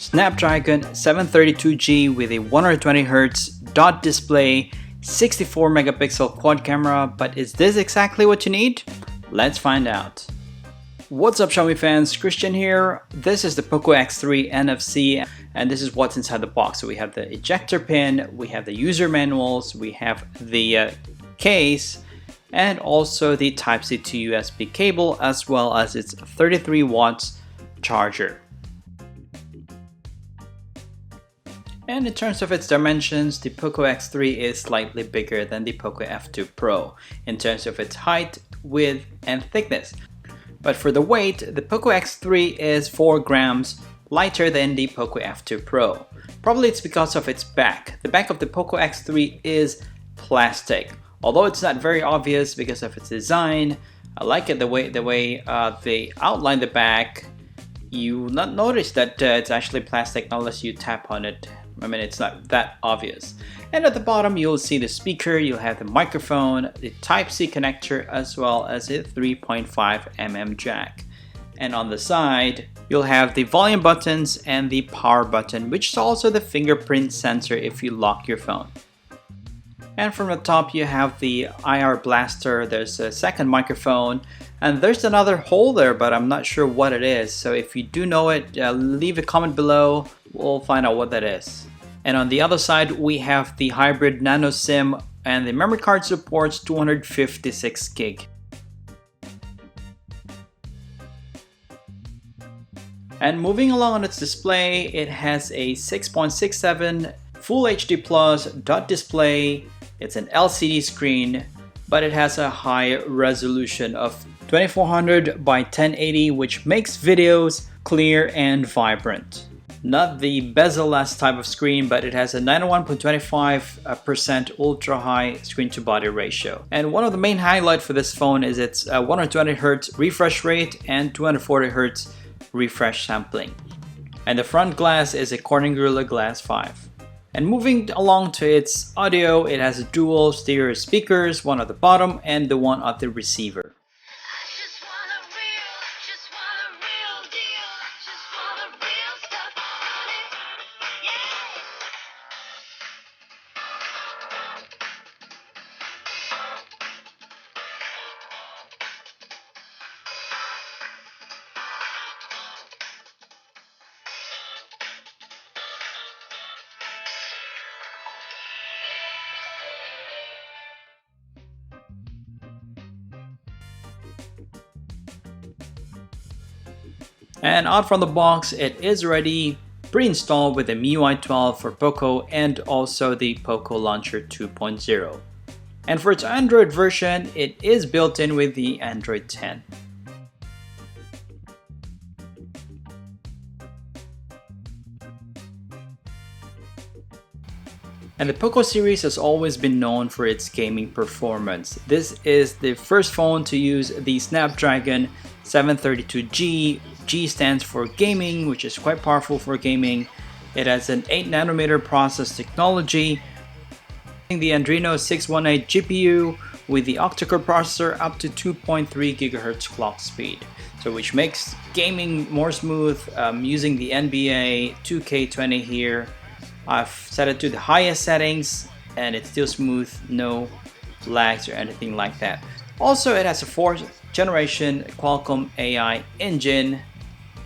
Snapdragon 732G with a 120Hz dot display, 64 megapixel quad camera, but is this exactly what you need? Let's find out. What's up Xiaomi fans, Christian here. This is the POCO X3 NFC and this is what's inside the box. So we have the ejector pin, we have the user manuals, we have the case, and also the Type-C to USB cable, as well as its 33 watts charger. And in terms of its dimensions, the POCO X3 is slightly bigger than the POCO F2 Pro in terms of its height, width, and thickness. But for the weight, the POCO X3 is 4 grams lighter than the POCO F2 Pro. Probably it's because of its back. The back of the POCO X3 is plastic, although it's not very obvious because of its design. I like it the way they outline the back. You will not notice that it's actually plastic unless you tap on it. I mean, it's not that obvious. And at the bottom, you'll see the speaker, you'll have the microphone, the Type-C connector, as well as a 3.5mm jack. And on the side, you'll have the volume buttons and the power button, which is also the fingerprint sensor if you lock your phone. And from the top, you have the IR blaster, there's a second microphone, and there's another hole there, but I'm not sure what it is. So if you do know it, leave a comment below, we'll find out what that is. And on the other side, we have the hybrid nano SIM, and the memory card supports 256 gig. And moving along on its display, it has a 6.67 Full HD Plus dot display. It's an LCD screen, but it has a high resolution of 2400 by 1080, which makes videos clear and vibrant. Not the bezel-less type of screen, but it has a 91.25% ultra-high screen-to-body ratio. And one of the main highlights for this phone is its 120Hz refresh rate and 240Hz refresh sampling. And the front glass is a Corning Gorilla Glass 5. And moving along to its audio, it has dual stereo speakers, one at the bottom and the one at the receiver. And out from the box, it is already pre-installed with the MIUI 12 for POCO and also the POCO Launcher 2.0. And for its Android version, it is built in with the Android 10. And the POCO series has always been known for its gaming performance. This is the first phone to use the Snapdragon 732G. G stands for gaming, which is quite powerful for gaming. It has an 8nm process technology, the Adreno 618 GPU with the octa-core processor up to 2.3 GHz clock speed, so which makes gaming more smooth. Using the NBA 2K20 here. I've set it to the highest settings and it's still smooth, no lags or anything like that. Also, it has a 4th generation Qualcomm AI engine,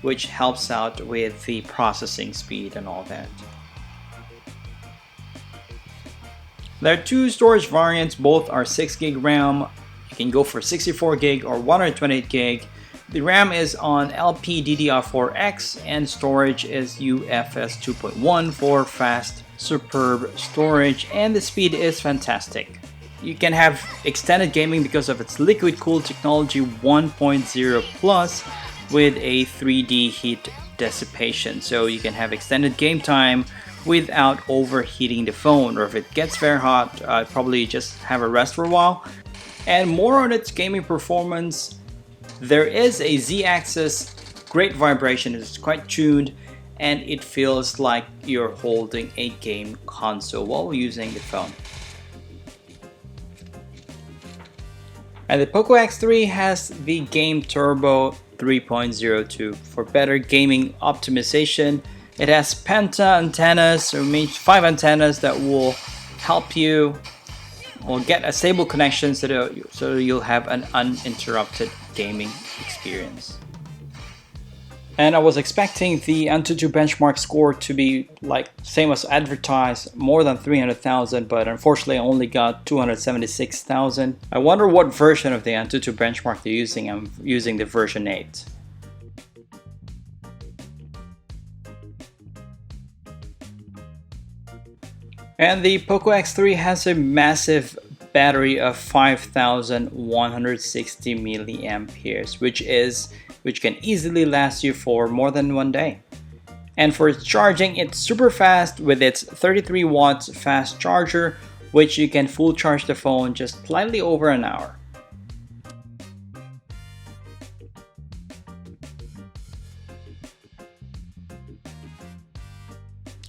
which helps out with the processing speed and all that. There are 2 storage variants, both are 6 gig RAM. You can go for 64 gig or 128 gig. The RAM is on LPDDR4X and storage is UFS 2.1 for fast, superb storage, and the speed is fantastic. You can have extended gaming because of its liquid cooled technology 1.0 plus with a 3D heat dissipation, so you can have extended game time without overheating the phone, or if it gets very hot, probably just have a rest for a while. And more on its gaming performance, there is a Z-axis, great vibration, it's quite tuned, and it feels like you're holding a game console while using the phone. And the POCO X3 has the Game Turbo 3.02 for better gaming optimization It has penta antennas, so it means 5 antennas that will help you or get a stable connection so you'll have an uninterrupted gaming experience. And I was expecting the Antutu benchmark score to be like same as advertised, more than 300,000, but unfortunately I only got 276,000. I wonder what version of the Antutu benchmark they're using. I'm using the version 8. And the POCO X3 has a massive battery of 5,160 milliamperes, which can easily last you for more than 1 day. And for its charging, it's super fast with its 33 watts fast charger, which you can full charge the phone just slightly over an hour.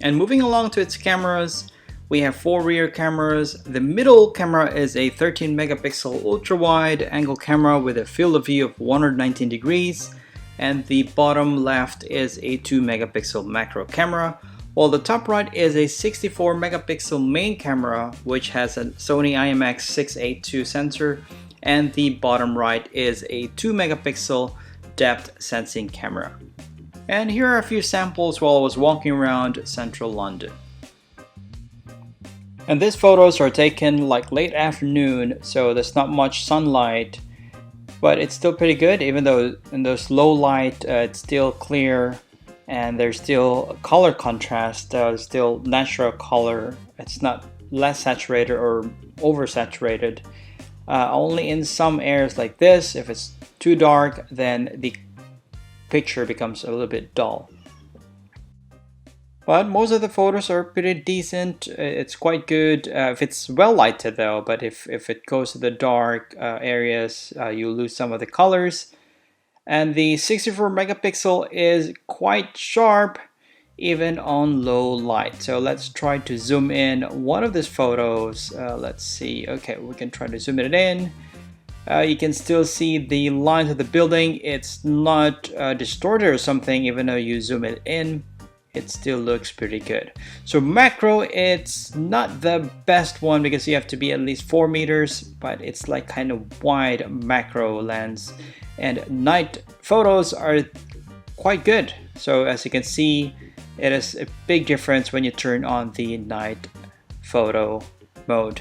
And moving along to its cameras, we have 4 rear cameras. The middle camera is a 13 megapixel ultra-wide angle camera with a field of view of 119 degrees. And the bottom left is a 2 megapixel macro camera, while the top right is a 64 megapixel main camera which has a Sony IMX682 sensor, and the bottom right is a 2 megapixel depth sensing camera. And here are a few samples while I was walking around central London. And these photos are taken like late afternoon, so there's not much sunlight, but it's still pretty good. Even though in those low light it's still clear and there's still color contrast, still natural color. It's not less saturated or oversaturated. Only in some areas like this, if it's too dark, then the picture becomes a little bit dull. But most of the photos are pretty decent. It's quite good if it's well lighted though, but if it goes to the dark areas, you lose some of the colors. And the 64 megapixel is quite sharp even on low light. So let's try to zoom in one of these photos. Let's see. Okay, we can try to zoom it in. You can still see the lines of the building. It's not distorted or something, even though you zoom it in. It still looks pretty good. So macro, it's not the best one because you have to be at least 4 meters, but it's like kind of wide macro lens. And night photos are quite good. So as you can see, it is a big difference when you turn on the night photo mode.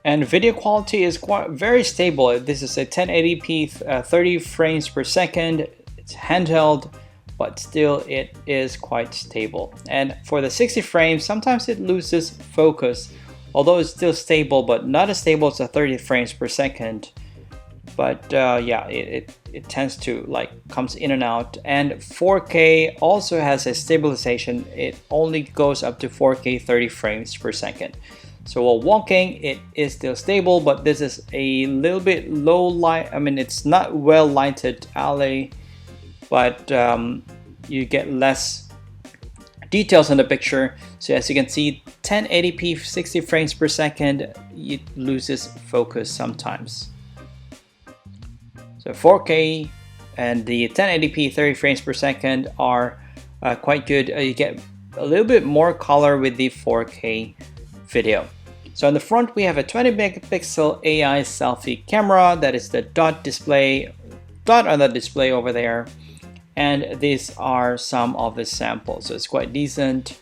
And video quality is very stable. This is a 1080p 30 frames per second. It's handheld, but still it is quite stable. And for the 60 frames, sometimes it loses focus, although it's still stable, but not as stable as the 30 frames per second. But yeah, it tends to comes in and out. And 4K also has a stabilization. It only goes up to 4K 30 frames per second. So while walking, it is still stable, but this is a little bit low light. I mean, it's not well lighted alley, but you get less details in the picture. So as you can see, 1080p 60 frames per second, it loses focus sometimes. So 4K and the 1080p 30 frames per second are quite good. You get a little bit more color with the 4K video. So on the front, we have a 20 megapixel AI selfie camera. That is the dot on the display over there. And these are some of the samples. So it's quite decent.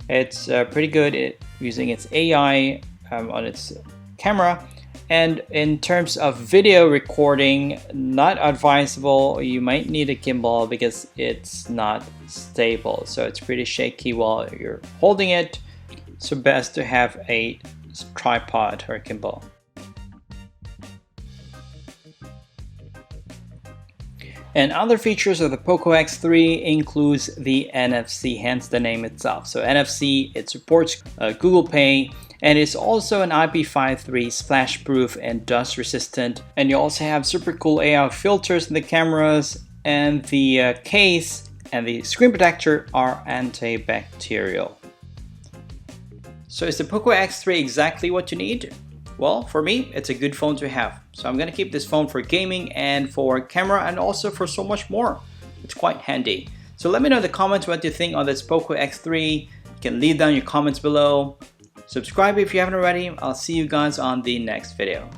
It's pretty good using its AI on its camera. And in terms of video recording, not advisable. You might need a gimbal because it's not stable. So it's pretty shaky while you're holding it. So best to have a tripod or gimbal. And other features of the POCO X3 includes the NFC, hence the name itself. So NFC, it supports Google Pay, and it's also an IP53 splash-proof and dust-resistant. And you also have super cool AI filters in the cameras, and the case and the screen protector are antibacterial. So is the POCO X3 exactly what you need? Well, for me, it's a good phone to have. So I'm gonna keep this phone for gaming and for camera and also for so much more. It's quite handy. So let me know in the comments what you think on this POCO X3. You can leave down your comments below. Subscribe if you haven't already. I'll see you guys on the next video.